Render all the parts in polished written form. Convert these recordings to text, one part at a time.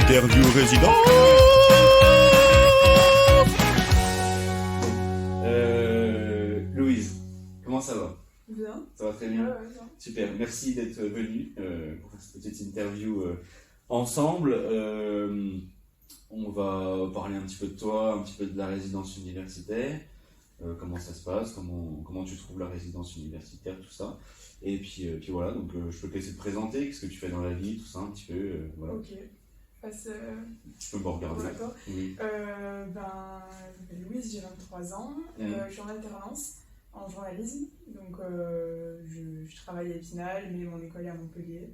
Interview résident. Louise, comment ça va? Bien. Ça va très bien? Ouais, bien. Super, merci d'être venue pour faire cette petite interview ensemble. On va parler un petit peu de toi, un petit peu de la résidence universitaire, comment ça se passe, comment tu trouves la résidence universitaire, tout ça. Et puis voilà, donc je peux te laisser te présenter, qu'est-ce que tu fais dans la vie, tout ça, un petit peu. Voilà. Ok. Passe, Tu peux me regarder. d'accord. Oui. Je m'appelle Louise, j'ai 23 ans. Je suis en alternance en journalisme. Donc, je travaille à Épinal, mais mon école est à Montpellier.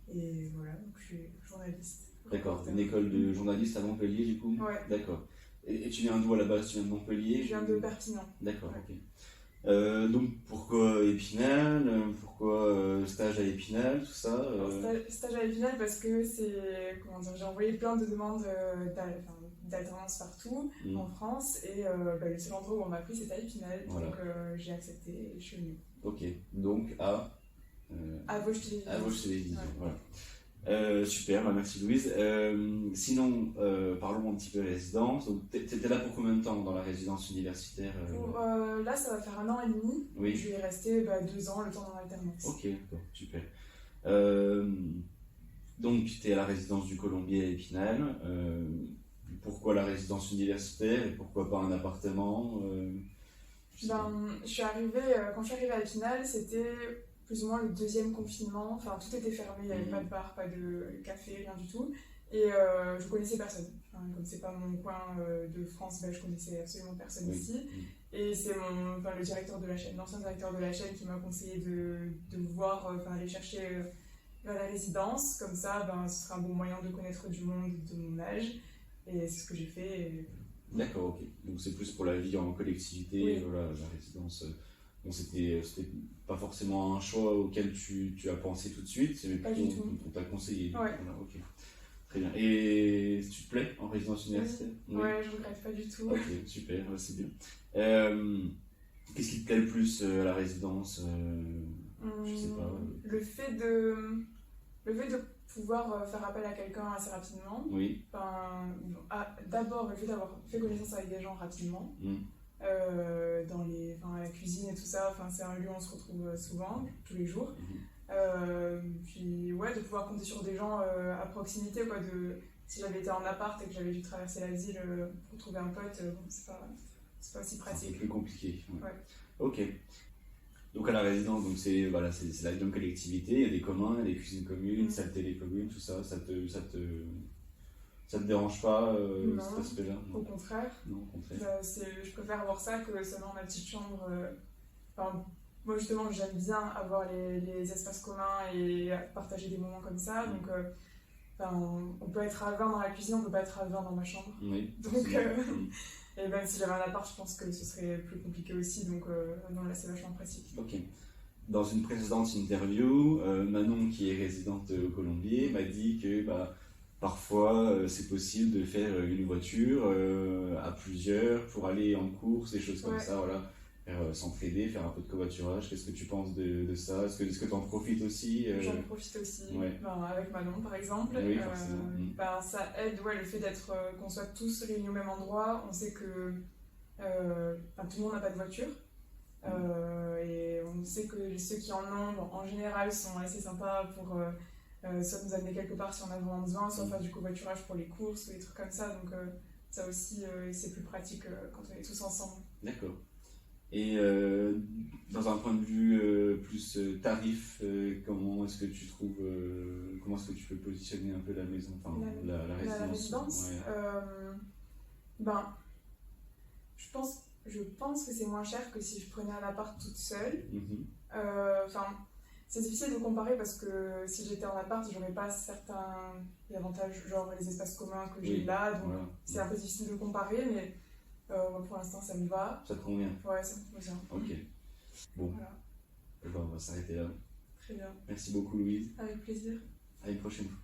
Et voilà, donc je suis journaliste. D'accord, une école de journaliste à Montpellier du coup? Ouais. D'accord. Et tu viens d'où à la base? Tu viens de Montpellier? Je viens de Perpignan. D'accord, Ouais. ok. Donc pourquoi Épinal? Pourquoi stage à Épinal, tout ça? Stage à Épinal parce que j'ai envoyé plein de demandes d'alternance partout en France et le seul endroit où on m'a pris c'était à Épinal. Voilà. Donc j'ai accepté et je suis venue. Ok, donc à Vosges Télévision. à Vosges Télévision, Ouais. voilà. Super, bah merci Louise. Sinon, parlons un petit peu résidence. Donc, t'étais là pour combien de temps dans la résidence universitaire? Là, ça va faire 1 an et demi. Oui. Je vais y rester 2 ans, le temps en alternance. Ok, d'accord, super. Donc, tu es à la résidence du Colombier à Épinal. Pourquoi la résidence universitaire et pourquoi pas un appartement? Quand je suis arrivée à Épinal, c'était plus ou moins le 2e confinement. Enfin, tout était fermé, il n'y avait pas de bar, pas de café, rien du tout. Et je connaissais personne. Enfin, je ne connaissais pas mon coin de France, je connaissais absolument personne ici. Et c'est le directeur de la chaîne, l'ancien directeur de la chaîne qui m'a conseillé de aller chercher vers la résidence. Comme ça, ce sera un bon moyen de connaître du monde de mon âge. Et c'est ce que j'ai fait. D'accord, ok. Donc c'est plus pour la vie en collectivité, Oui. voilà, la résidence. Bon, c'était pas forcément un choix auquel tu as pensé tout de suite, mais Pas plutôt du tout. on t'a conseillé. Ouais. Voilà, ok. Très bien. Et tu te plais en résidence universitaire? Ouais, je regrette pas du tout. Ok, super, ouais, c'est bien. Qu'est-ce qui te plaît le plus à la résidence? Je sais pas. Le fait de pouvoir faire appel à quelqu'un assez rapidement. Oui. D'abord, le fait d'avoir fait connaissance avec des gens rapidement. À la cuisine et tout ça, c'est un lieu où on se retrouve souvent, tous les jours. Puis de pouvoir compter sur des gens à proximité, si j'avais été en appart et que j'avais dû traverser la ville pour trouver un pote, c'est pas aussi pratique. C'est plus compliqué. Ouais. Ok. Donc à la résidence, donc c'est la vie de collectivité, il y a des communs, il y a des cuisines communes, salles télé communes, tout ça, ça te dérange pas Non, cet aspect-là? au contraire. Non, au contraire. Je préfère avoir ça que seulement ma petite chambre. Moi justement j'aime bien avoir les espaces communs et partager des moments comme ça. Donc on peut être à 20 dans la cuisine, on peut pas être à 20 dans ma chambre. Oui. Donc et même si j'avais un appart, je pense que ce serait plus compliqué aussi. Donc non, là c'est vachement pratique. Ok. Dans une précédente interview, Manon, qui est résidente au Colombier, m'a dit que parfois c'est possible de faire une voiture à plusieurs pour aller en course, des choses comme ça, voilà. S'entraider, faire un peu de covoiturage. Qu'est-ce que tu penses de ça? Est-ce que tu en profites aussi? J'en profite aussi, Ouais. avec Manon par exemple. Oui, forcément. Ça aide le fait qu'on soit tous réunis au même endroit. On sait que tout le monde n'a pas de voiture. Et on sait que ceux qui en ont, en général, sont assez sympas pour soit nous amener quelque part si on a vraiment besoin, soit faire du covoiturage pour les courses ou des trucs comme ça. Donc ça aussi, c'est plus pratique quand on est tous ensemble. D'accord. Et dans un point de vue plus tarif, comment est-ce que tu trouves, comment est-ce que tu peux positionner un peu la maison, la résidence? La résidence, je pense que c'est moins cher que si je prenais un appart toute seule. C'est difficile de comparer parce que si j'étais en appart, j'aurais pas certains avantages, genre les espaces communs que j'ai là, donc c'est un peu difficile de comparer, mais pour l'instant ça me va. Ça te convient? Ouais, ça me convient. Ok. Bon, voilà. On va s'arrêter là. Très bien. Merci beaucoup Louise. Avec plaisir. À une prochaine fois.